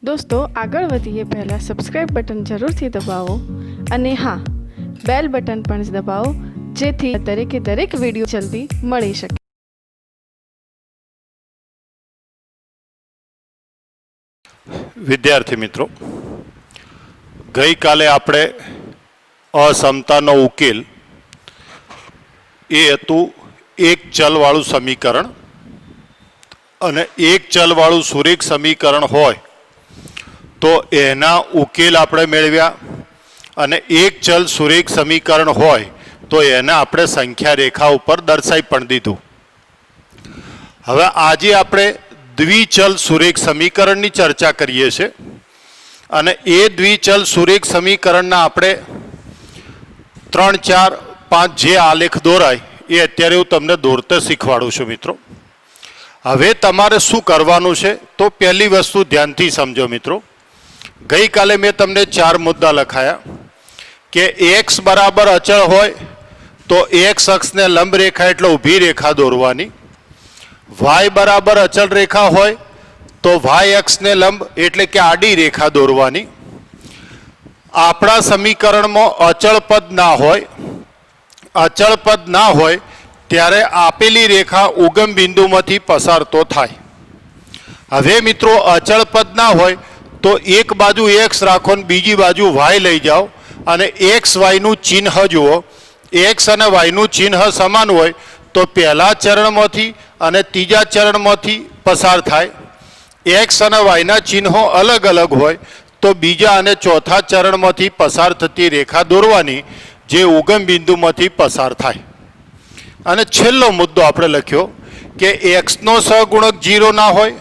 दोस्तों આગળ વધીએ પહેલાં સબસ્ક્રાઇબ બટન જરૂરથી દબાવો અને હા બેલ બટન પણ દબાવો જેથી દરેકે દરેક વિડીયો જલ્દી મળી શકે। विद्यार्थी मित्रों, गई काले आपणे असमतानो उकेल ए हतुं एक चलवाळुं समीकरण अने एक चलवाळुं सुरेख समीकरण होय तो एना उकेल आपणे मेळव्या अने एक चल सुरेख समीकरण होय तो एने आपणे संख्या रेखा उपर दर्शावी पण दीधुं। हवे आजे आपणे द्विचल सुरेख समीकरण की चर्चा करीए छे अने ए द्विचल सुरेख समीकरण आपणे 3, 4, 5 जे आलेख दोराय ए अत्यारे हूँ तमने दोरते शीखवाडुं छुं। मित्रों, हवे तमारे शुं करवानुं छे तो पहली वस्तु ध्यानथी समझो। मित्रों, गई काले मैं तमने 4 मुद्दा लखाया कि एक्स बराबर अचल होय तो एक्स अक्ष ने लंब रेखा एटले ऊभी रेखा दोरवानी, वाय बराबर अचल रेखा होय तो वाय अक्ष ने लंब एटले के आडी रेखा दोरवानी। आपणा समीकरण में अचल पद ना होय, अचल पद ना होय त्यारे आपेली रेखा उगम बिंदु मांथी पसार तो थाय। हवे मित्रों अचल पद ना होय तो एक बाजू एक्स राखो ने बीजी बाजू वाय लई जाओ अने एक्स वाय नु चिन्ह जुओ। एक्स अने वाय नु चिन्ह समान होय तो पहला चरण मांथी अने तीजा चरण मांथी पसार थाय। एक्स अने वाय ना चिन्हों अलग अलग होय तो बीजा अने चौथा चरण मांथी पसार थती रेखा दोरवानी जे उगम बिंदु मांथी पसार थाय। अने छेल्लो मुद्दो आपणे लख्यो के एक्स नो सहगुणक 0 ना होय,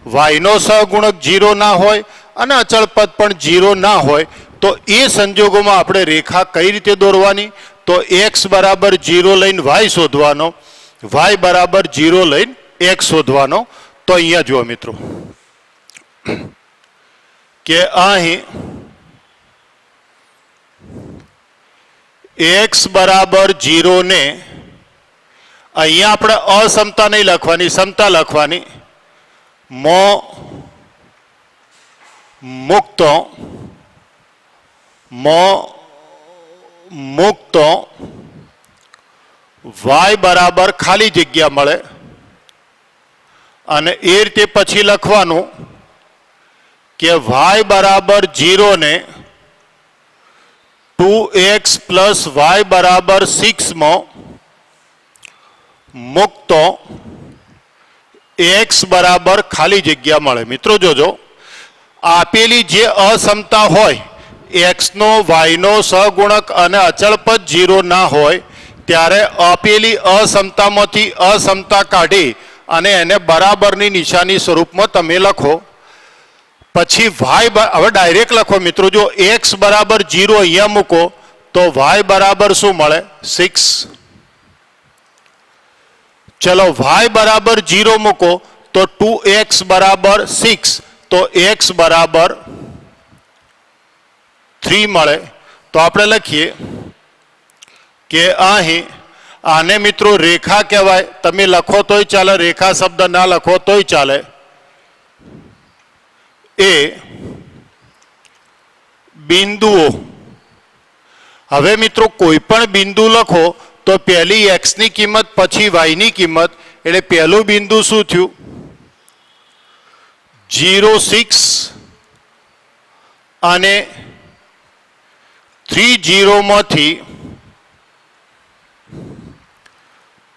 वाय नो सहगुणक 0 ना होय अने अचल पद पण 0 ना होय तो ए संजोगोमां आपणे रेखा कई रीते दोरवानी तो एक्स बराबर 0 लईने वाय शोधवानो, वाय बराबर 0 लईने एक्स शोधवानो। तो अहींया जुओ मित्रों के अहीं एक्स बराबर 0 ने अहींया आपणे असमता नहीं लखवानी, समता लखवानी। मो मुक्तो मुक्तो वाय बराबर खाली जग्या मळे अने ए रीते पछी लखवानुं के वाय बराबर 0 ने 2x प्लस वाय बराबर 6 में मुक्तो एक्स बराबर खाली जग्या मळे। मित्रों जोजो आपेली जे असमता होय एक्स नो वाय नो सहगुणक अने अचल पद 0 ना होय त्यारे अपेली असमता मांथी असमता काढी अने एने बराबरनी निशानी स्वरूप में तमे लखो। पछी वाय हवे डायरेक्ट लखो मित्रों, जो एक्स बराबर 0 अहींया मूको तो वाय बराबर शुं मळे 6। चलो y बराबर 0 मूको तो 2x बराबर 6 तो x बराबर 3 मळे। तो आपणे लखीए के अहीं आने मित्रों रेखा कहेवाय। तमे लखो तोय चाले, रेखा शब्द ना लखो तोय चाले। ए बिंदुओ, हवे मित्रों कोईपण बिंदु लखो तो पहली एक्स नी किंमत पछी वाय नी किंमत एटले पहलू बिंदु शुं थयुं 0, 6 अने 3, 0 मांथी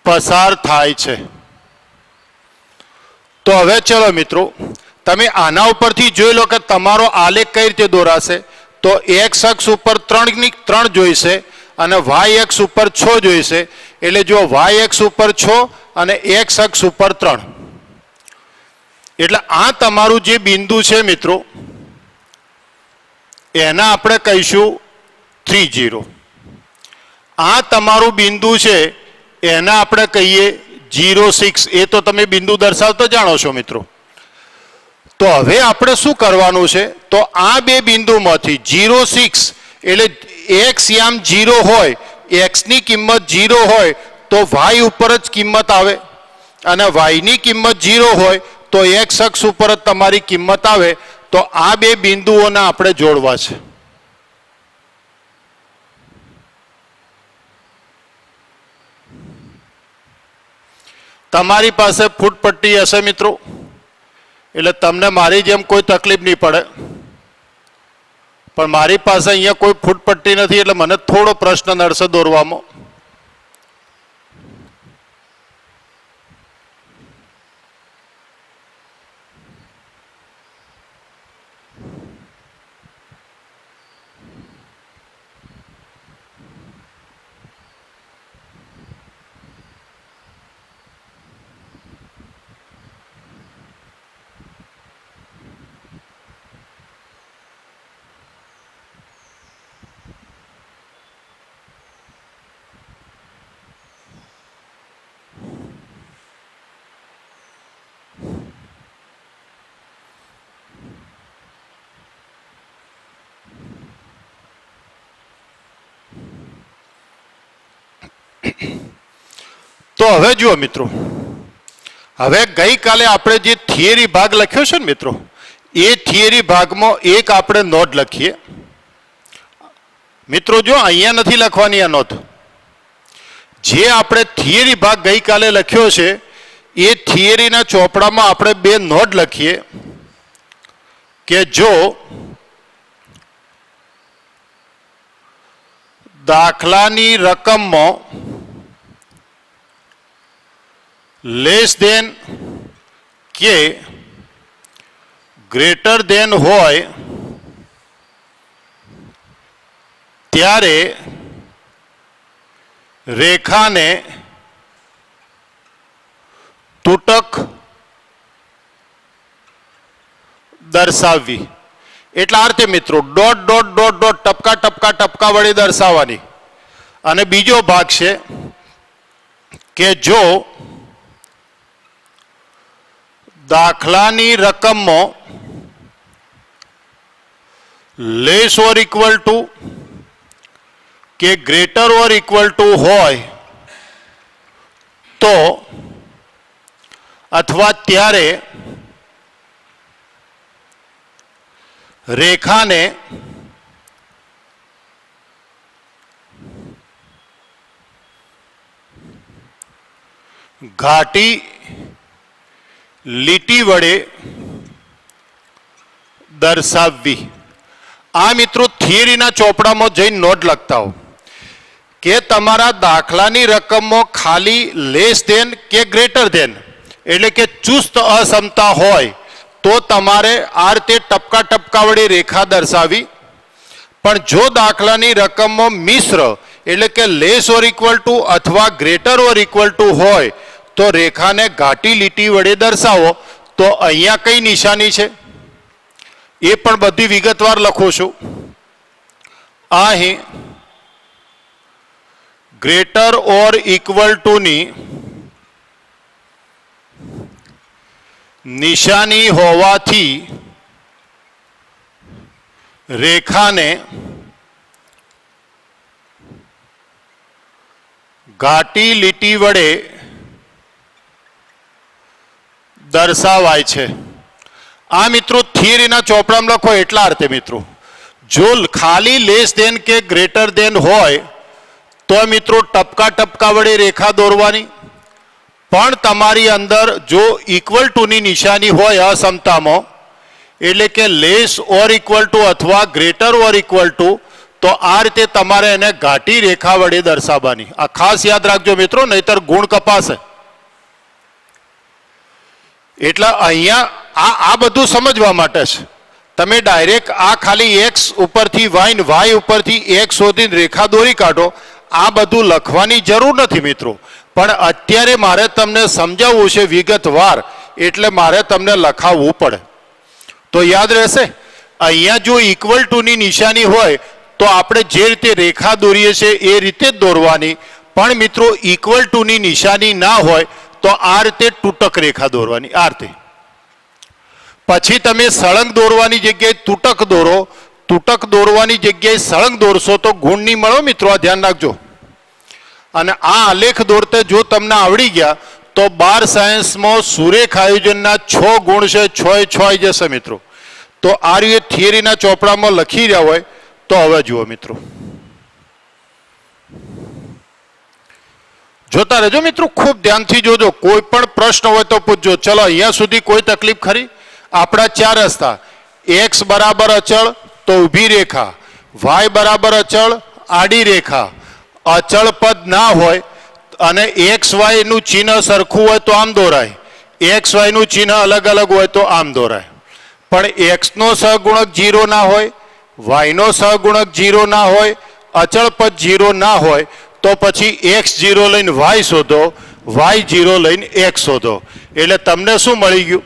पसार थाय छे। तो हवे चलो मित्रों तमे आना उपरथी जोई लो के तमारो आलेख कई रीते दोराशे। तो एक्स अक्ष उपर 3 जोईशे अने वाय अक्ष उपर 6 जोईशे। एटले जो वाय अक्ष उपर 6 अने एक्स अक्ष उपर 3 एटले आ तमारुं जे बिंदु छे मित्रों एना आपणे कहीशुं 3, 0। आ तमारुं बिंदु छे एना आपणे कहीए 0, 6। ए तो तमे बिंदु दर्शावता जाणो छो मित्रों। तो हवे आपणे शुं करवानुं छे तो आ बे बिंदुमांथी 0, 6 एटले एक्स याम 0 होय, एक्स नी किंमत 0 होय तो वाय उपर ज किंमत आवे अने वाय नी किंमत 0 होय तो एक्स अक्ष उपर तमारी किंमत आवे તો આ બે બિંદુઓને આપણે જોડવા છે. તમારી પાસે ફૂટપટ્ટી હશે મિત્રો, એટલે તમને મારી જેમ કોઈ તકલીફ નહીં પડે, પણ મારી પાસે અહીંયા કોઈ ફૂટપટ્ટી નથી એટલે મને થોડો પ્રશ્ન નડશે દોરવામાં. તો હવે જુઓ મિત્રો, હવે ગઈકાલે આપણે જે થિયરી ભાગ લખ્યો છે ને મિત્રો, એ થિયરી ભાગમાં એક આપણે નોંધ લખીએ. મિત્રો જો અહીંયા નથી લખવાની આ નોંધ. જે આપણે થિયરી ભાગ ગઈકાલે લખ્યો છે એ થિયરીના ચોપડામાં આપણે બે નોંધ લખીએ કે જો દાખલાની રકમમાં લેસ દેન કે ગ્રેટર દેન હોય ત્યારે રેખાને તૂટક દર્શાવવી. એટલા અર્થે મિત્રો ડોટ ડોટ ડોટ ડોટ ટપકા ટપકા ટપકા વડે દર્શાવવાની. અને બીજો ભાગ છે કે જો દાખલાની રકમમાં લેસ ઓર ઇક્વલ ટુ કે ગ્રેટર ઓર ઇક્વલ ટુ હોય તો અથવા ત્યારે રેખાને ઘાટી લીટી વડે દર્શાવવી. આ મિત્રો થિયરીના ચોપડામાં જઈને નોટ લખતા હો કે તમારા દાખલાની રકમમાં ખાલી લેસ ધેન કે ગ્રેટર ધેન એટલે કે ચુસ્ત અસમતા હોય તો તમારે આ રીતે ટપકા ટપકા વડે રેખા દર્શાવી. પણ જો દાખલાની રકમમાં મિશ્ર એટલે કે લેસ ઓર ઇક્વલ ટુ અથવા ગ્રેટર ઓર ઇક્વલ ટુ હોય તો રેખાને ઘાટી લીટી વડે દર્શાવો. તો અહીંયા કઈ નિશાની છે એ પણ બધી વિગતવાર લખું છું. અહીં ગ્રેટર ઓર ઇક્વલ ટુ ની નિશાની હોવાથી રેખાને ઘાટી લીટી વડે દર્શાવાય છે. આ મિત્રો થિયરીના ચોપડામાં લખો એટલા અર્થે મિત્રો જો ખાલી લેસ દેન કે ગ્રેટર દેન હોય તો મિત્રો ટપકા ટપકા વડે રેખા દોરવાની. પણ તમારી અંદર જો ઇક્વલ ટુ ની નિશાની હોય અસમતામાં એટલે કે લેસ ઓર ઇક્વલ ટુ અથવા ગ્રેટર ઓર ઇક્વલ ટુ તો આ રીતે તમારે એને ઘાટી રેખા વડે દર્શાવવાની. આ ખાસ યાદ રાખજો મિત્રો, નહીતર ગુણ કપાશે. એટલે અહીંયા આ બધું સમજવા માટે છે. તમે ડાયરેક્ટ આ ખાલી એક્સ ઉપરથી વાય ઉપરથી એક્સ શોધીને રેખા દોરી કાઢો, આ બધું લખવાની જરૂર નથી મિત્રો. પણ અત્યારે મારે તમને સમજાવવું છે વિગતવાર, એટલે મારે તમને લખાવવું પડે. તો યાદ રહેશે, અહીંયા જો ઇક્વલ ટુ ની નિશાની હોય તો આપણે જે રીતે રેખા દોરીએ છીએ એ રીતે જ દોરવાની. પણ મિત્રો ઇક્વલ ટુ ની નિશાની ના હોય તો આ રીતે તૂટક રેખા દોરવાની. આ રીતે પછી તમે સળંગ દોરવાની જગ્યાએ તૂટક દોરો, તૂટક દોરવાની જગ્યાએ સળંગ દોરશો તો ગુણ નહીં મળો મિત્રો, આ ધ્યાન રાખજો. અને આ આલેખ દોરતે જો તમને આવડી ગયા તો 12 સાયન્સમાં સુરેખ આયોજનના 6 ગુણ છે, 6 એ 6 જશે મિત્રો. તો આ રીતે થિયરીના ચોપડામાં લખી રહ્યા હોય તો હવે જુઓ મિત્રો, જોતા રહેજો મિત્રો, ખૂબ ધ્યાનથી જોજો, કોઈ પણ પ્રશ્ન હોય તો પૂછજો. ચલો અહીંયા સુધી કોઈ તકલીફ ખરી? આપણા ચાર રસ્તા, x બરાબર અચળ તો ઊભી રેખા, y બરાબર અચળ આડી રેખા, અચળ પદ ના હોય અને x y નું ચિહ્ન સરખું હોય તો આમ દોરાય, x y નું ચિહ્ન અલગ અલગ હોય તો આમ દોરાય. પણ x નો સહગુણક 0 ના હોય, y નો સહગુણક 0 ના હોય, અચળ પદ 0 ના હોય તો પછી x0 લઈને y શોધો, y0 લઈને x શોધો. એટલે તમને શું મળી ગયું?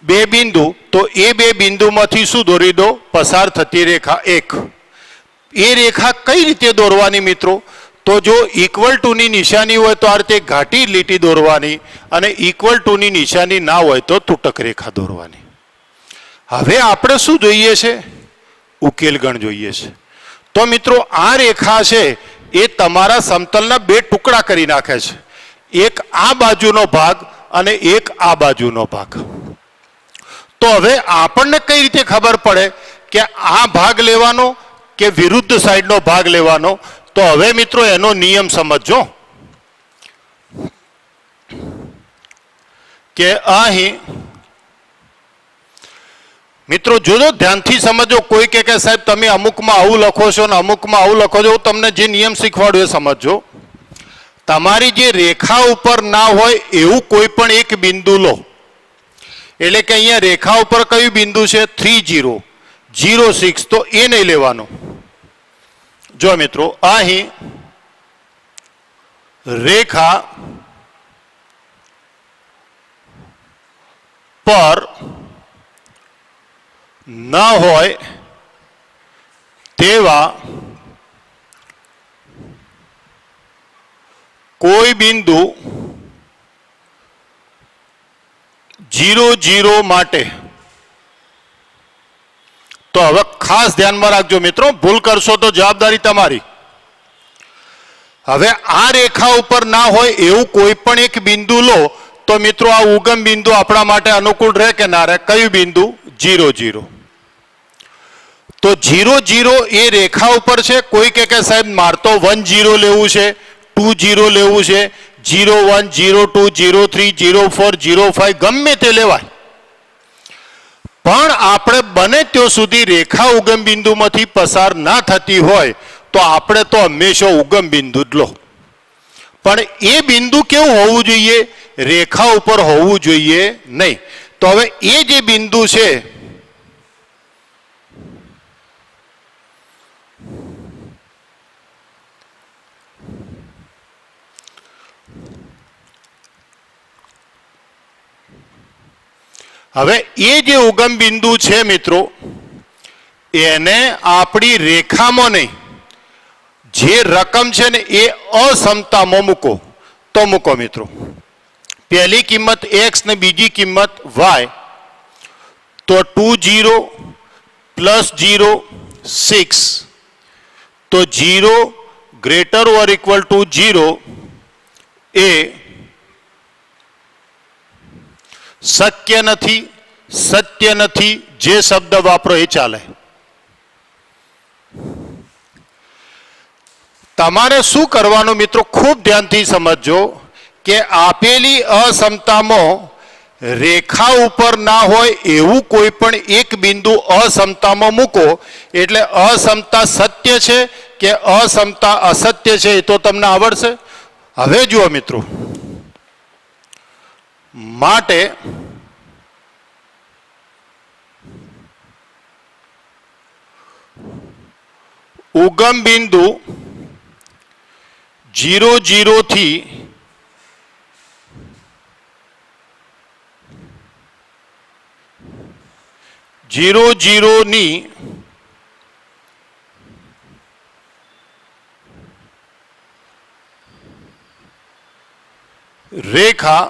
બે બિંદુ. તો એ બે બિંદુમાંથી શું દોરી દો? પસાર થતી રેખા 1. એ રેખા કઈ રીતે દોરવાની મિત્રો? તો જો ઇક્વલ ટુ ની નિશાની હોય તો આ રીતે ઘાટી લીટી દોરવાની, અને ઇક્વલ ટુ ની નિશાની ના હોય તો તૂટક રેખા દોરવાની. હવે આપણે શું જોઈએ છે? ઉકેલ ગણ જોઈએ છે. તો મિત્રો આ રેખા છે એ તમારા સમતલના બે ટુકડા કરી નાખે છે, એક આ બાજુનો ભાગ અને એક આ બાજુનો ભાગ. તો હવે આપણને કઈ રીતે ખબર પડે કે આ ભાગ લેવાનો કે વિરુદ્ધ સાઈડનો ભાગ લેવાનો? તો હવે મિત્રો એનો નિયમ સમજો કે અહીં મિત્રો જોજો, ધ્યાનથી સમજો. કોઈ કે સાહેબ તમે અમુકમાં આવું લખો છો ને અમુકમાં આવું લખો છો, તમને જે નિયમ શીખવાડ્યો એ સમજો. તમારી જે રેખા ઉપર ના હોય એવું કોઈ પણ એક બિંદુ લો. એટલે કે અહીંયા રેખા ઉપર કયું બિંદુ છે? 3 0 0 6. તો એ નહીં લેવાનું. જો મિત્રો અહીં રેખા પર ન હોય તેવા કોઈ બિંદુ 0 0 માટે. તો હવે ખાસ ધ્યાનમાં રાખજો મિત્રો, ભૂલ કરશો તો જવાબદારી તમારી. હવે આ રેખા ઉપર ના હોય એવું કોઈ પણ એક બિંદુ લો તો મિત્રો આ ઉગમ બિંદુ આપણા માટે અનુકૂળ રહે કે ના રહે? કયું બિંદુ? 0 0. તો 0 0 એ રેખા ઉપર છે. કોઈ કે સાહેબ મારે તો 1 0 લેવું છે, 2 0 લેવું છે, 0 1 0 2 0 3 0 4 0 5 ગમે તે લેવાય. પણ આપણે બને ત્યાં સુધી રેખા ઉગમ બિંદુમાંથી પસાર ના થતી હોય તો આપણે તો હંમેશા ઉગમ બિંદુ જ લો. પણ એ બિંદુ કેવું હોવું જોઈએ? રેખા ઉપર હોવું જોઈએ નહીં. તો હવે એ જે બિંદુ છે હવે એ જે ઉગમ બિંદુ છે મિત્રો એને આપણી રેખામાં નહીં, જે રકમ છે ને એ અસમતામાં મૂકો. તો મૂકો મિત્રો, પહેલી કિંમત x ને બીજી કિંમત y. તો 2 0 પ્લસ 0 6. તો 0 ગ્રેટર ઓર ઇક્વલ ટુ 0 એ શક્ય નથી, સત્ય નથી, જે શબ્દ વાપરો એ ચાલે. તમારે શું કરવાનું મિત્રો? ખૂબ ધ્યાનથી સમજજો કે આપેલી અસમતામાં રેખા ઉપર ના હોય એવું કોઈ પણ એક બિંદુ અસમતામાં મૂકો. એટલે અસમતા સત્ય છે કે અસમતા અસત્ય છે એ તો તમને આવડશે. હવે જુઓ મિત્રો, માટે ઉગમ બિંદુ 0 0 થી 0 0 ની રેખા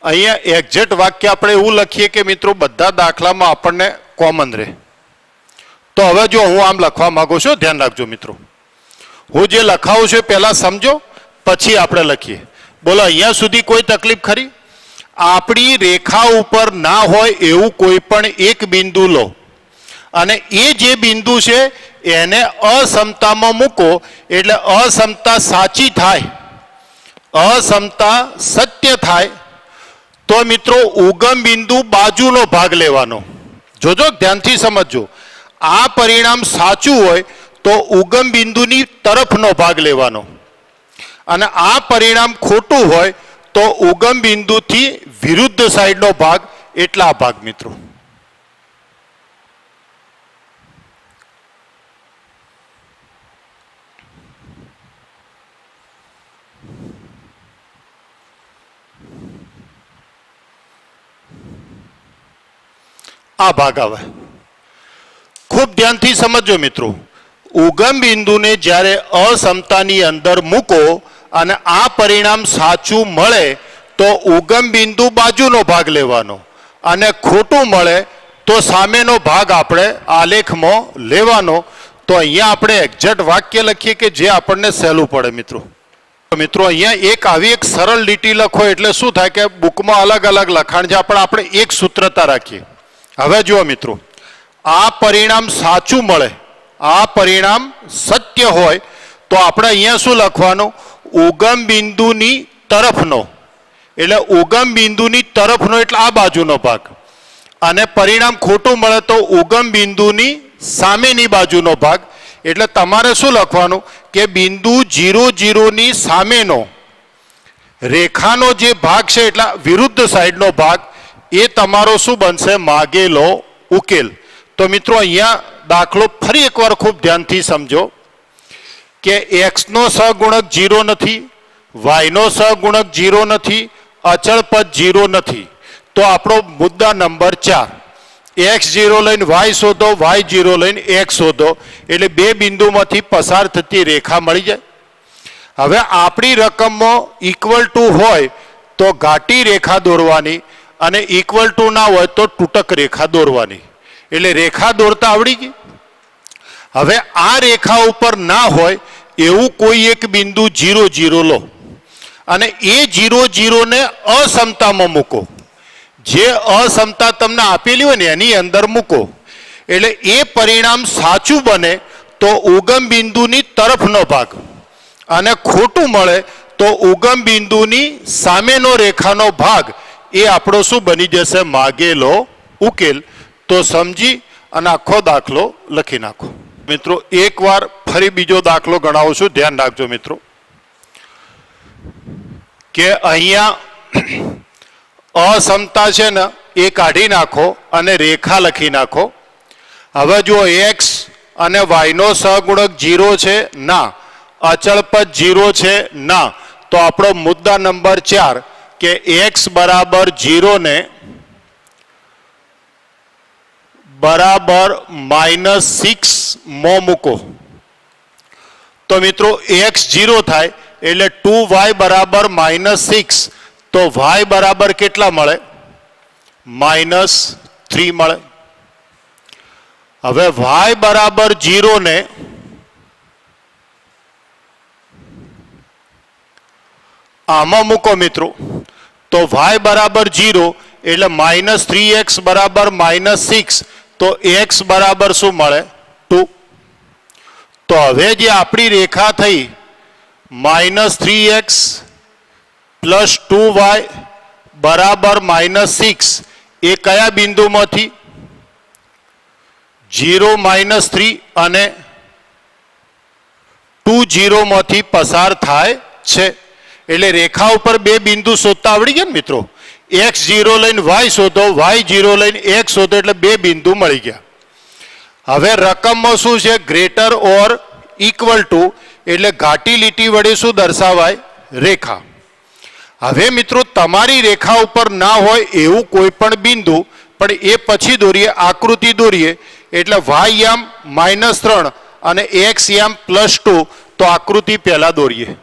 અહીંયા એક્ઝેક્ટ વાક્ય આપણે એવું લખીએ કે મિત્રો બધા દાખલામાં આપણને કોમન રહે. तो हवे जो हूँ आम लखवा मागू छुं, ध्यान राखजो मित्रों। हूँ जे लखावुं छुं पहला समझो पछी आपणे लखीए। बोलो अहींया सुधी कोई तकलीफ खरी? आपणी रेखा उपर ना होय एवुं कोई पण एक बिंदु लो અને એ જે બિંદુ છે એને અસમતામાં મૂકો એટલે અસમતા સાચી થાય, અસમતા સત્ય થાય। તો મિત્રો ઉગમ બિંદુ બાજુનો ભાગ લેવાનો। જોજો ધ્યાનથી સમજજો, આ પરિણામ સાચું હોય તો ઉગમ બિંદુની તરફનો ભાગ લેવાનો અને આ પરિણામ ખોટું હોય તો ઉગમ બિંદુથી વિરુદ્ધ સાઈડનો ભાગ, એટલા ભાગ મિત્રો। आ भाग आवे। खूब ध्यान थी समझो मित्रों, उगम बिंदु ने ज्यारे असमतानी अंदर मूको अने आ परिणाम साचू मळे तो उगम बिंदु बाजुनो भाग लेवानो अने खोटू मळे तो सामेनो भाग आपणे आलेखमां लेवानो। तो अहींया आपणे एक्जेक्ट वाक्य लखीए के जे आपणने सहेलुं पड़े मित्रों। मित्रों अहींया एक आवी एक सरल लीटी लखो एटले शुं थाय के बुकमां अलग अलग लखाण छे पण आपणे एक सूत्रता राखीए। हवे जुओ मित्रों, आ परिणाम साचू मळे, आ परिणाम सत्य होय तो आपणे अहींया शुं लखवानुं? उगम बिंदुनी तरफनो, एटले उगम बिंदुनी तरफनो एटले आ बाजुनो भाग अने परिणाम खोटुं मळे तो उगम बिंदुनी सामेनी बाजुनो भाग। एटले तमारे शुं लखवानुं के बिंदु 0 0 नी सामेनो रेखानो जे भाग छे एटला विरुद्ध साइडनो भाग ए तमारो शुं बनशे? मागेलो उकेल। तो मित्रों अहींया दाखलो फरी एकवार खूब ध्यानथी समझो के x नो सहगुणक 0 नथी, y नो सहगुणक 0 नथी, अचल पद 0 नथी। तो आपणो मुद्दा नंबर 4, x0 लईने y शोधो, y0 लईने x शोधो एटले बे बिंदुमांथी पसार थती रेखा मळी जाय। हवे आपणी रकममां इक्वल टू होय तो घाटी रेखा दोरवानी અને ઇક્વલ ટુ ના હોય તો તૂટક રેખા દોરવાની, એટલે રેખા દોરતા આવડી ગઈ। હવે આ રેખા ઉપર ના હોય એવું કોઈ એક બિંદુ 0 0 લો અને એ 0 0 ને અસમતામાં મૂકો। જે અસમતા તમને આપેલી હોય ને એની અંદર મૂકો એટલે એ પરિણામ સાચું બને તો ઉગમ બિંદુની તરફનો ભાગ અને ખોટું મળે તો ઉગમ બિંદુની સામેનો રેખાનો ભાગ એ આપણો શું બની જશે? માગેલો ઉકેલ। તો સમજી અને આખો દાખલો લખી નાખો। મિત્રો એકવાર ફરી બીજો દાખલો ગણાવું છું, ધ્યાન રાખજો મિત્રો કે અહીંયા અસમતા છે ને એ કાઢી નાખો અને રેખા લખી નાખો। હવે જો x અને y નો સહગુણક 0 છે ના, અચળ પદ 0 છે ના, તો આપણો મુદ્દા નંબર 4 કે x बराबर 0 ने बराबर -6 मो मूको। तो मित्रों x 0 थाय एटले 2y बराबर -6 तो y बराबर केटला मळे? -3 मळे। हवे y बराबर 0 ने आमा मूको मित्रों तो y बराबर 0 एटले -3x बराबर -6 तो x बराबर शू मळे? 2। तो हवे जे आपणी रेखा थई -3x + 2y बराबर -6 ए कया बिंदुमांथी? 0 -3 અને 2 0 मांथी पसार थाय छे। એટલે રેખા ઉપર બે બિંદુ શોધતા આવડી ગયા ને મિત્રો। x0 લઈને y શોધો, y0 લઈને x શોધો એટલે બે બિંદુ મળી ગયા। હવે રકમમાં શું છે? ગ્રેટર ઓર ઇક્વલ ટુ એટલે ઘાટી લીટી વડે શું દર્શાવાય? રેખા। હવે મિત્રો તમારી રેખા ઉપર ના હોય એવું કોઈ પણ બિંદુ પણ એ પછી દોરીએ, આકૃતિ દોરીએ એટલે y યામ -3 અને x યામ +2 તો આકૃતિ પહેલા દોરીએ।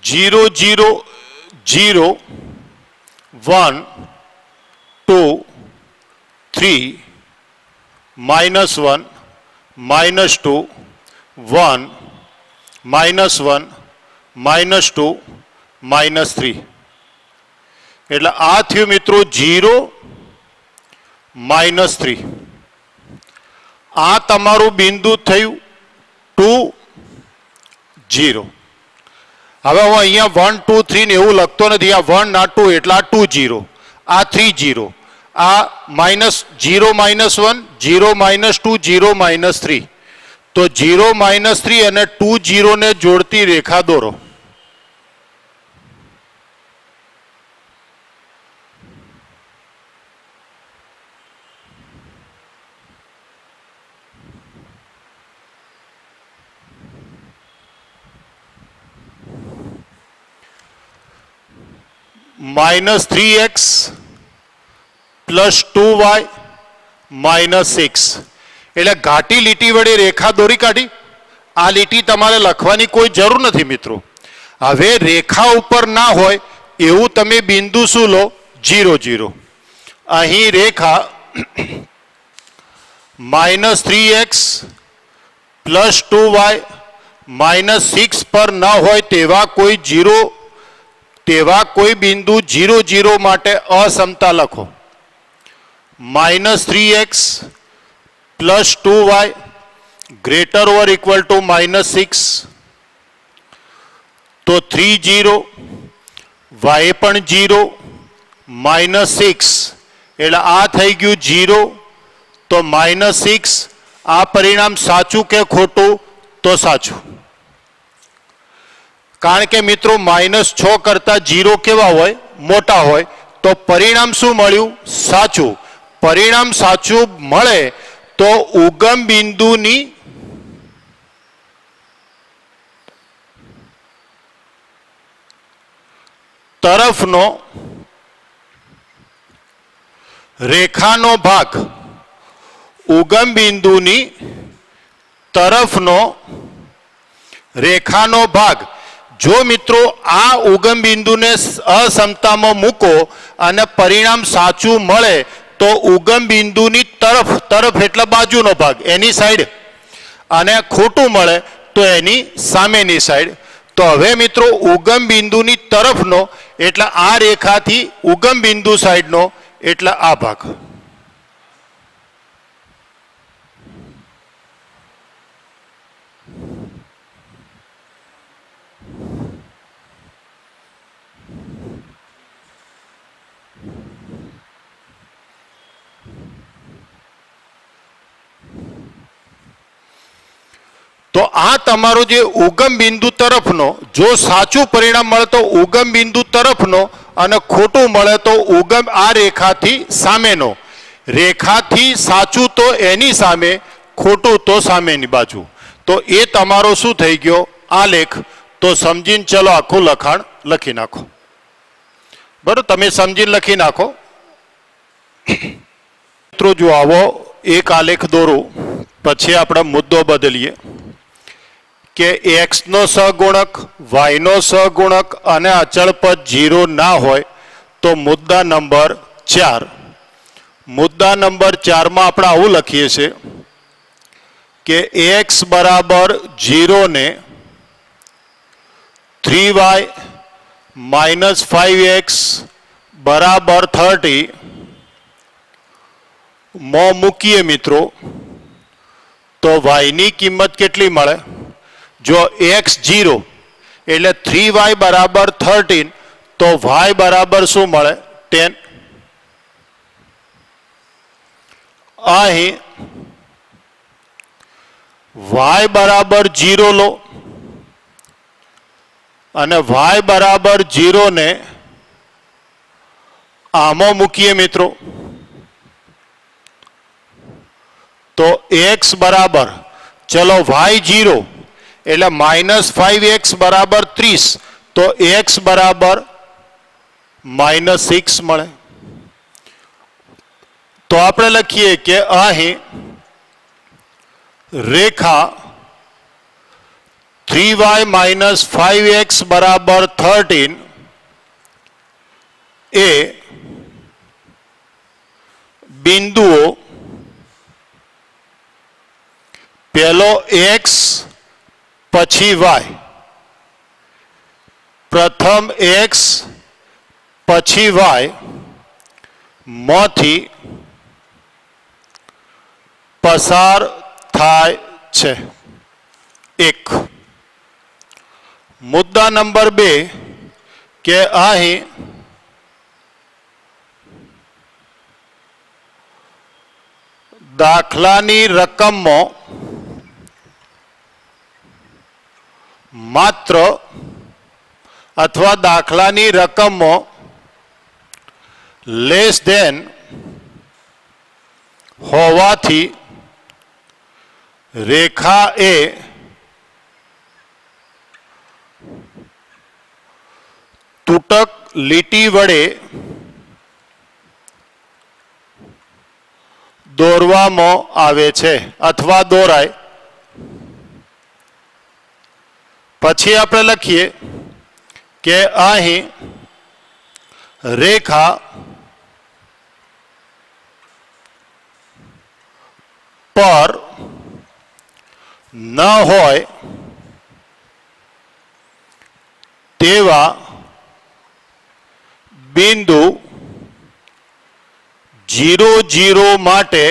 0 0 0 1 2 3 -1 -2 1 -1 -2 -3 એટલે આ થયું મિત્રો 0 -3. આ તમારું બિંદુ થયું 2 0. હવે હું અહીંયા 1 2 3 ને એવું લખતો નથી. આ 1 ના 2 એટલે આ 2 0, આ 3 0, આ -0 -1 0 -2 0 -3. તો 0 -3 અને 2 0 ને જોડતી રેખા દોરો. -3x + 2y -6 એટલે ઘાટી લીટી વડે રેખા દોરી કાઢી. આ લીટી તમારે લખવાની કોઈ જરૂર નથી મિત્રો. હવે રેખા ઉપર ના હોય એવું તમે બિંદુ શું લો? 0 0. અહીં રેખા -3x + 2y -6 પર ન હોય તેવા કોઈ બિંદુ 0 0 માટે અસમતા લખો. -3x + 2y ≥ -6. તો 3 0 y પણ 0 -6 એટલે આ થઈ ગયું 0. તો -6 આ પરિણામ સાચું કે ખોટું? તો સાચું. કારણ કે મિત્રો -6 કરતા 0 કેવા હોય? મોટા હોય. તો પરિણામ શું મળ્યું? સાચું. પરિણામ સાચું મળે તો ઉગમ બિંદુની તરફનો રેખાનો ભાગ, ઉગમ બિંદુની તરફનો રેખાનો ભાગ, જો મિત્રો આ ઉગમ બિંદુને અસમતામાં મૂકો અને પરિણામ સાચું મળે તો ઉગમ બિંદુની તરફ એટલે બાજુનો ભાગ, એની સાઈડ, અને ખોટું મળે તો એની સામેની સાઈડ. તો હવે મિત્રો ઉગમ બિંદુની તરફનો એટલે આ રેખાથી ઉગમ બિંદુ સાઈડનો એટલે આ ભાગ. તો આ તમારો જે ઉગમ બિંદુ તરફનો, જો સાચું પરિણામ મળે તો ઉગમ બિંદુ તરફનો અને ખોટું મળે તો ઉગમ આ રેખાથી સામેનો. રેખાથી સાચું તો એની સામે, ખોટું તો સામેની બાજુ. તો એ તમારો શું થઈ ગયો? આલેખ. તો સમજીને ચલો આખું લખાણ લખી નાખો. બરાબર, તમે સમજીને લખી નાખો. મિત્રો જો આવો એક આલેખ દોરું, પછી આપણે મુદ્દો બદલીએ કે x નો સહગુણક, y નો સહગુણક અને અચળ પદ 0 ના હોય તો મુદ્દા નંબર 4. મુદ્દા નંબર 4 માં આપણે આવું લખીએ છીએ કે x = 0 ને 3y - 5x = 30 માં મૂકીએ મિત્રો તો y ની કિંમત કેટલી મળે? જો x 0 એટલે 3y = 13 તો y બરાબર શું મળે? 10. અહીં y = 0 લો અને y = 0 ને આમાં મૂકીએ મિત્રો તો x બરાબર, ચલો y 0 એટલે -5x = 30 તો x બરાબર -6 મળે. તો આપણે લખીએ કે અહીં રેખા 3y માઇનસ 5x બરાબર 13 એ બિંદુઓ પહેલો x પછી y, પ્રથમ x પછી y માંથી પસાર થાય છે. એક મુદ્દા નંબર 2 કે અહીં દાખલાની રકમમાં માત્ર અથવા દાખલાની રકમમાં લેસ ધેન હોવાથી રેખા એ તૂટક લીટી વડે દોરવામાં આવે છે અથવા દોરાય. પછી આપણે લખીએ કે અહીં રેખા પર ન હોય તેવા બિંદુ 0, 0 માટે.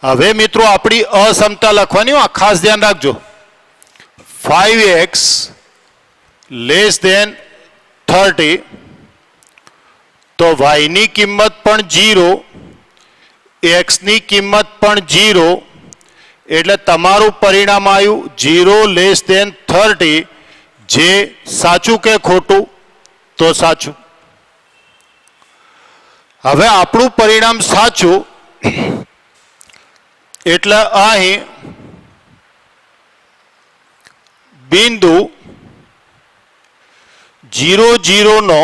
હવે મિત્રો આપણી અસમતા લખવાની, આ ખાસ ધ્યાન રાખજો. 5x લેસ ધેન 30 તો y ની કિંમત પણ 0, x ની કિંમત પણ 0, એટલે તમારું પરિણામ આવ્યું 0 લેસ ધેન 30. જે સાચું કે ખોટું? તો સાચું. હવે આપણું પરિણામ સાચું એટલે અહીં બિંદુ 0, 0 નો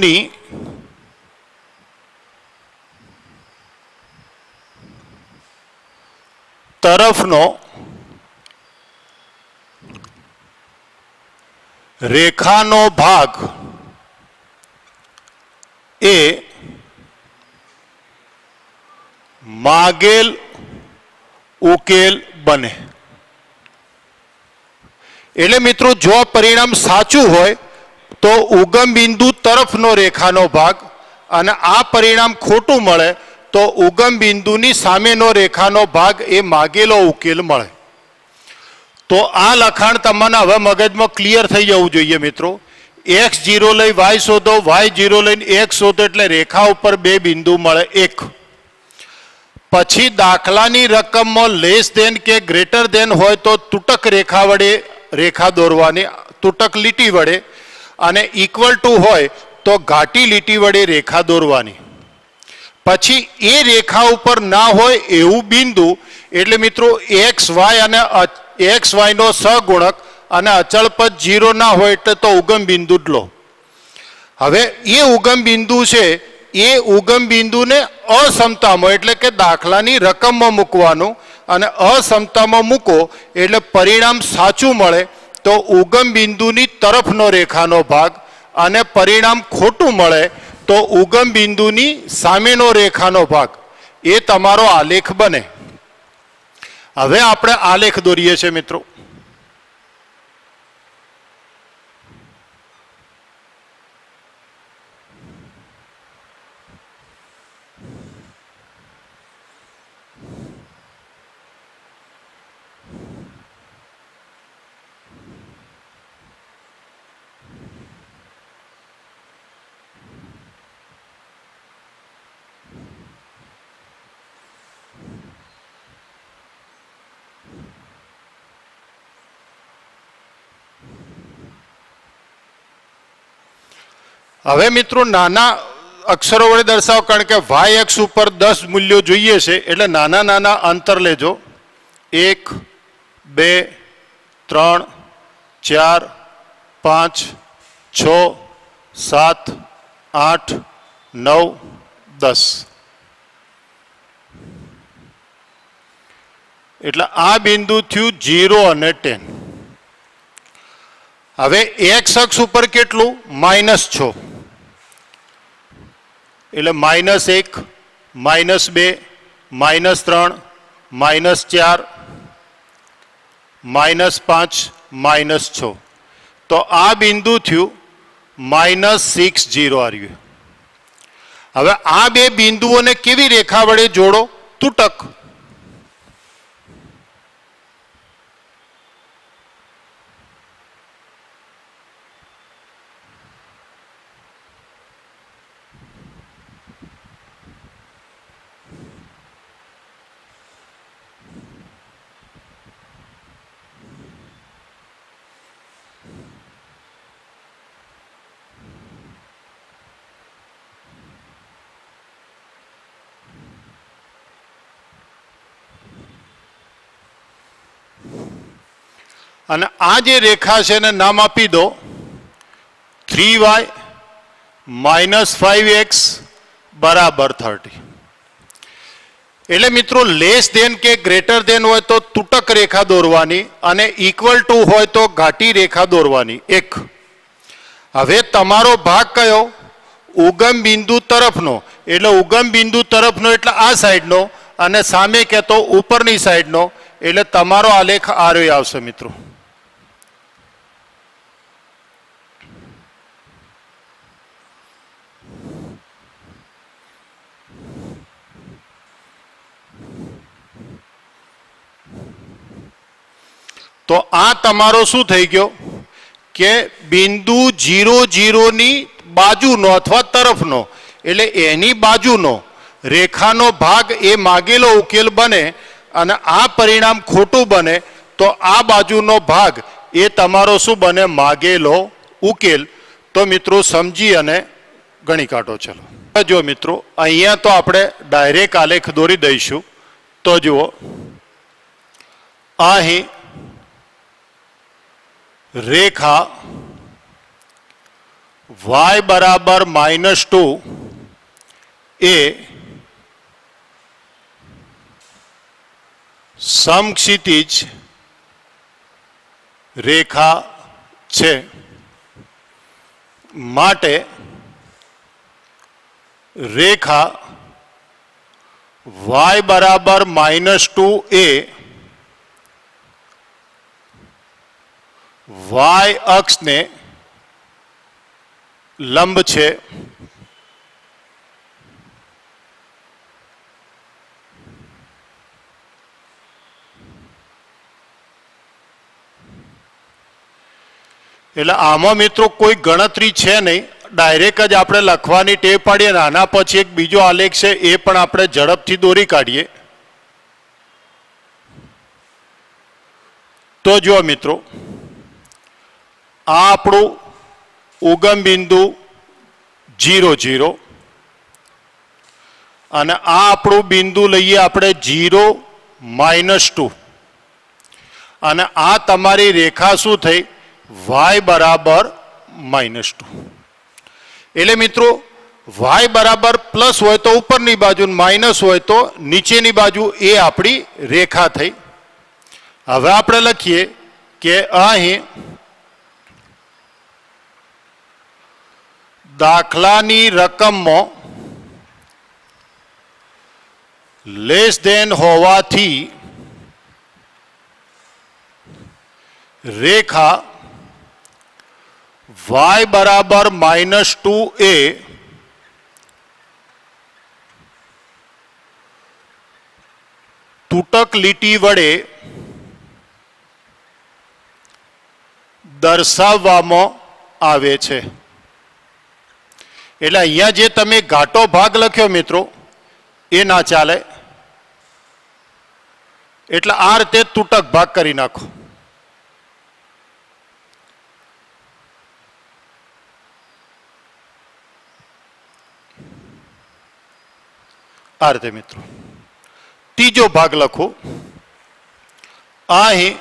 ની તરફનો રેખાનો ભાગ એ માગેલ ઉકેલ બને. એટલે મિત્રો જો પરિણામ સાચું હોય તો ઉગમ બિંદુ તરફનો રેખાનો ભાગ, અને આ પરિણામ ખોટું મળે તો ઉગમ બિંદુની સામેનો રેખાનો ભાગ એ માગેલો ઉકેલ મળે. તો આ લખાણ તમને હવે મગજમાં ક્લિયર થઈ જવું જોઈએ મિત્રો. x0 લઈ y શોધો, y0 લઈને x શોધો, એટલે રેખા ઉપર બે બિંદુ મળે. એક પછી દાખલાની રકમમાં લેસ ધેન કે ગ્રેટર ધેન હોય તો તૂટક રેખા વડે રેખા દોરવાની, તૂટક લીટી વડે, અને ઇક્વલ ટુ હોય તો ઘાટી લીટી વડે રેખા દોરવાની. પછી એ રેખા ઉપર ના હોય એવું બિંદુ, એટલે મિત્રો x y અને x y નો સહગુણક અને અચળ પદ 0 ના હોય એટલે તો ઉગમ બિંદુ જ લો. હવે એ ઉગમ બિંદુ છે એ ઉગમ બિંદુને અસમતામાં એટલે કે દાખલાની રકમમાં મૂકવાનું, અને અસમતામાં મૂકો એટલે પરિણામ સાચું મળે તો ઉગમ બિંદુની તરફનો રેખાનો ભાગ, અને પરિણામ ખોટું મળે તો ઉગમ બિંદુની સામેનો રેખાનો ભાગ. એ તમારો આલેખ બને. હવે આપણે આલેખ દોરીએ છીએ મિત્રો. હવે મિત્રો નાના અક્ષરો વડે દર્શાવો, કારણ કે y અક્ષ ઉપર 10 મૂલ્યો જોઈએ છે, એટલે નાના નાના અંતર લેજો. 1, 2, 3, 4, 5, 6, 7, 8, 9, 10 એટલે આ બિંદુ થયું 0 અને 10. હવે x અક્ષ ઉપર કેટલું -6 એટલે -1 -2 -3 -4 -5 -6 તો આ બિંદુ થયું -60 આવ્યું. હવે આ બે બિંદુઓને કેવી રેખા વડે જોડો? તૂટક. અને આ જે રેખા છે એને નામ આપી દો 3y - 5x બરાબર 30. એટલે મિત્રો લેસ દેન કે ગ્રેટર દેન હોય તો તૂટક રેખા દોરવાની અને ઇક્વલ ટુ હોય તો ઘાટી રેખા દોરવાની. એક હવે તમારો ભાગ કયો? ઉગમ બિંદુ તરફનો. એટલે ઉગમ બિંદુ તરફનો એટલે આ સાઈડનો અને સામે કહેતો ઉપરની સાઈડનો. એટલે તમારો આલેખ આ રહ્યો આવશે મિત્રો. તો આ તમારો શું થઈ ગયો કે બિંદુ 0 0 ની બાજુનો અથવા તરફનો એટલે એની બાજુનો રેખાનો ભાગ એ માગેલો ઉકેલ બને અને આ પરિણામ ખોટું બને તો આ બાજુનો ભાગ એ તમારો શું બને? માગેલો ઉકેલ. તો મિત્રો સમજી અને ગણી કાઢો. ચલો જો મિત્રો અહીંયા તો આપણે ડાયરેક્ટ આલેખ દોરી દઈશું. તો જુઓ અહીં રેખા y બરાબર -2 એ સમક્ષિતિજ રેખા છે. માટે રેખા y બરાબર -2 એ y અક્ષને લંબ છે. એટલે આમાં મિત્રો કોઈ ગણતરી છે નહીં, ડાયરેક્ટ જ આપણે લખવાની ટેવ પાડીએ ને આના પછી એક બીજો આલેખ છે એ પણ આપણે ઝડપથી દોરી કાઢીએ. તો જુઓ મિત્રો આ આપણું ઉગમ બિંદુ 0 0 અને આ આપણું બિંદુ લઈએ આપણે 0 -2 અને આ તમારી રેખા શું થઈ? y બરાબર -2. એટલે મિત્રો y બરાબર પ્લસ હોય તો ઉપરની બાજુ, માઇનસ હોય તો નીચેની બાજુ, એ આપણી રેખા થઈ. હવે આપણે લખીએ કે અહીં દાખલાની રકમમાં લેસ દેન હોવાથી રેખા y બરાબર -2 એ તૂટક લીટી વડે દર્શાવવામાં આવે છે. એટલે અહીંયા જે તમે ઘાટો ભાગ લખ્યો મિત્રો એ ના ચાલે. એટલે આ રીતે તૂટક ભાગ કરી નાખો. આ રીતે મિત્રો ત્રીજો ભાગ લખો. અહીં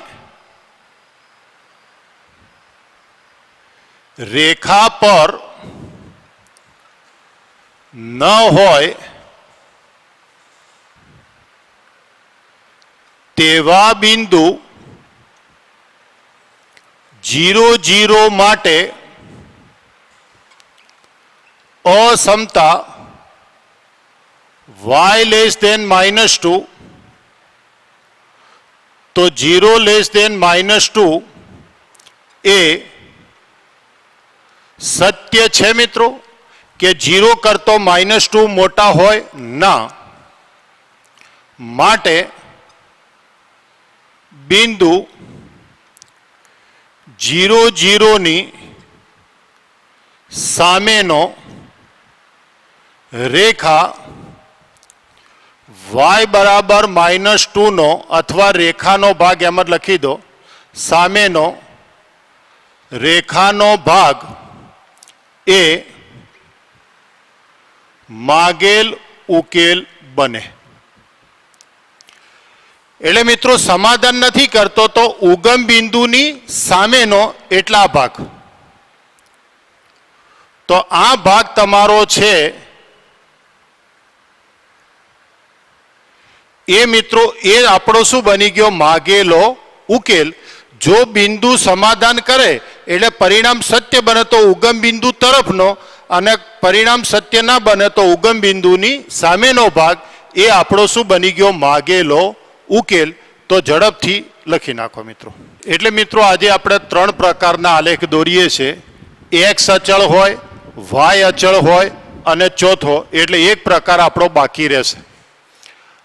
રેખા પર ન હોય તેવા બિંદુ 0, 0 માટે અસમતા y લેસ ધેન -2 તો 0 લેસ ધેન -2 એ સત્ય છે મિત્રો કે 0 કરતો -2 મોટા હોય ના માટે બિંદુ 0, 0 ની સામેનો રેખા y બરાબર -2 નો અથવા રેખાનો ભાગ એમ જ લખી દો સામેનો રેખાનો ભાગ એ માગેલ ઉકેલ બને. એટલે મિત્રો સમાધાન નથી કરતો તો ઉગમ બિંદુની સામેનો એટલા ભાગ, તો આ ભાગ તમારો છે એ મિત્રો એ આપણો શું બની ગયો? માગેલો ઉકેલ. જો બિંદુ સમાધાન કરે એટલે પરિણામ સત્ય બને તો ઉગમ બિંદુ તરફનો, અને પરિણામ સત્ય ના બને તો ઉગમ બિંદુની સામેનો ભાગ એ આપણો શું બની ગયો? માગેલો ઉકેલ. તો ઝડપથી લખી નાખો મિત્રો. એટલે મિત્રો આજે આપણે 3 પ્રકારના આલેખ દોરીએ છીએ. x અચળ હોય, y અચળ હોય અને ચોથો એટલે એક પ્રકાર આપણો બાકી રહેશે.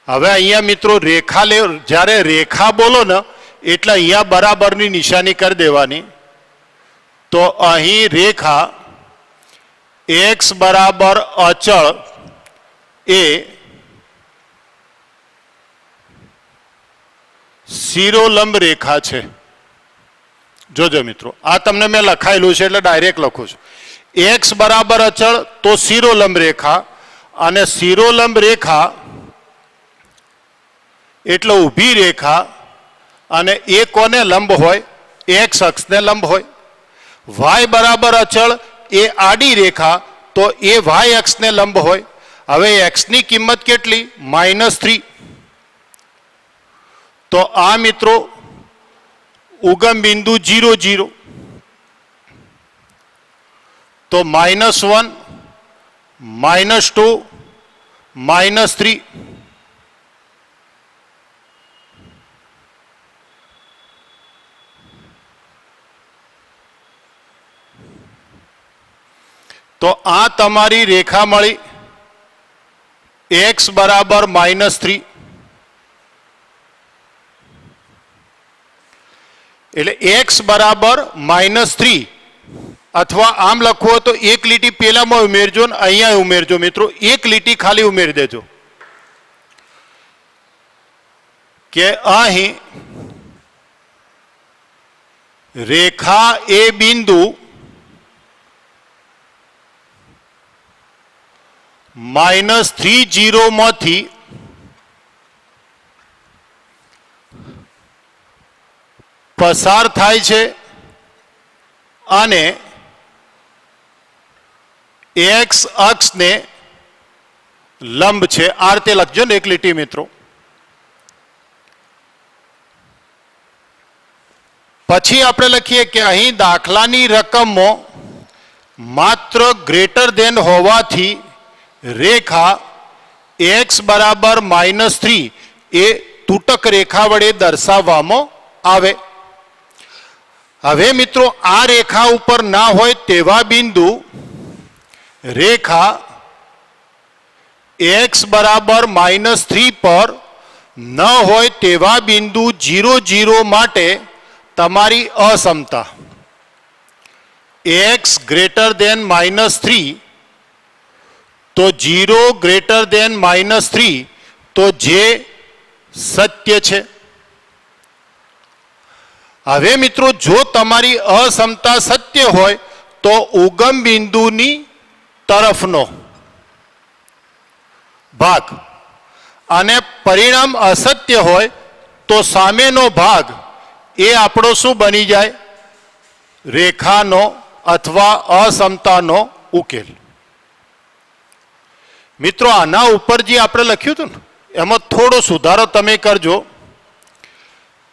હવે અહીંયા મિત્રો રેખા જ્યારે રેખા બોલો ને એટલે અહીંયા બરાબરની નિશાની કરી દેવાની. તો અહીં રેખા x બરાબર અચળ એ શિરોલંબ રેખા છે. જોજો મિત્રો, આ તમને મેં લખાયેલું છે એટલે ડાયરેક્ટ લખું છું. x બરાબર અચળ તો શિરોલંબ રેખા, અને શિરોલંબ રેખા એટલે ઊભી રેખા, અને એ કોને લંબ હોય? x અક્ષને લંબ હોય. y બરાબર અચળ એ આડી રેખા, તો એ y અક્ષને લંબ હોય. હવે x ની કિંમત કેટલી? -3. તો આ મિત્રો ઉગમ બિંદુ 0, 0 તો -1, -2, -3. તો આ તમારી રેખા મળી x બરાબર -3. એટલે x બરાબર -3, અથવા આમ લખવું હોય તો એક લીટી પેલામાં ઉમેરજો ને અહીંયા ઉમેરજો મિત્રો. એક લીટી ખાલી ઉમેરી દેજો કે અહીં રેખા એ બિંદુ -3, 0 માંથી પસાર થાય છે અને x અક્ષને લંબ છે. આ રીતે લખજો ને એક લીટી મિત્રો. પછી આપણે લખીએ કે અહીં દાખલાની રકમમાં માત્ર ગ્રેટર ધેન હોવાથી રેખા x બરાબર -3 એ તૂટક રેખા વડે દર્શાવવામાં આવે. હવે મિત્રો આ રેખા ઉપર ના હોય તેવા બિંદુ રેખા x બરાબર -3 પર ન હોય તેવા બિંદુ 0, 0 માટે તમારી અસમતા x ગ્રેટર ધેન -3 તો 0 ગ્રેટર ધેન -3 તો જે સત્ય છે. હવે મિત્રો જો તમારી અસમતા સત્ય હોય તો ઉગમ બિંદુની તરફનો ભાગ, અને પરિણામ અસત્ય હોય તો સામેનો ભાગ એ આપણો શું બની જાય? રેખાનો અથવા અસમતાનો ઉકેલ. મિત્રો આના ઉપર જે આપણે લખ્યું હતું ને એમાં થોડો સુધારો તમે કરજો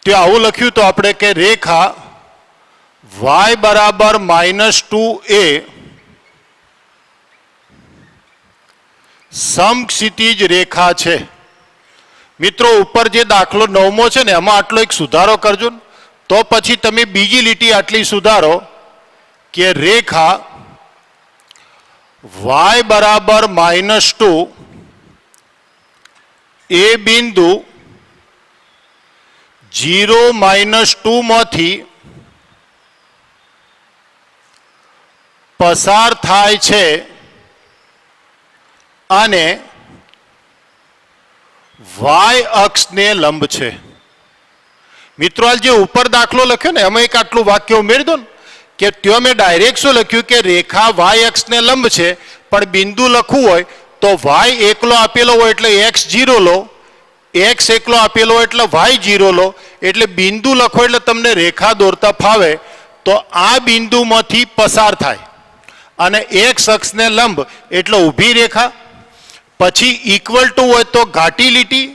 તો આવું લખ્યું તો આપણે કે રેખા y બરાબર -2a સમક્ષિતિજ રેખા છે. મિત્રો ઉપર જે દાખલો 9મો છે ને એમાં આટલો એક સુધારો કરજો ને, તો પછી તમે બીજી લીટી આટલી સુધારો કે રેખા y બરાબર -2 એ બિંદુ 0 -2 માંથી પસાર થાય છે અને y અક્ષને લંબ છે. મિત્રો આ જે ઉપર દાખલો લખ્યો ને એમાં એક આટલું વાક્ય ઉમેરી દો ને કે ત્યાં મેં ડાયરેક્ટ શું લખ્યું કે રેખા y અક્ષને લંબ છે, પણ બિંદુ લખવું હોય તો y એકલો આપેલો હોય એટલે x0 લો, x એકલો આપેલો હોય એટલે y0 લો, એટલે બિંદુ લખો એટલે તમને રેખા દોરતા ફાવે. તો આ બિંદુમાંથી પસાર થાય અને x અક્ષને લંબ એટલે ઊભી રેખા, પછી ઇક્વલ ટુ હોય તો ઘાટી લીટી,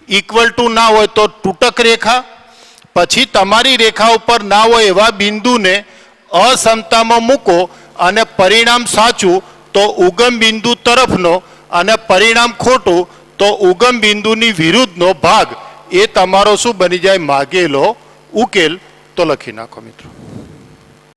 ઇક્વલ ટુ ના હોય તો તૂટક રેખા, પછી તમારી રેખા ઉપર ના હોય એવા બિંદુને અસમતામાં મૂકો અને પરિણામ સાચું તો ઉગમ બિંદુ તરફનો અને પરિણામ ખોટું તો ઉગમ બિંદુની વિરુદ્ધનો ભાગ એ તમારો શું બની જાય માગેલો ઉકેલ. તો લખી નાખો મિત્રો.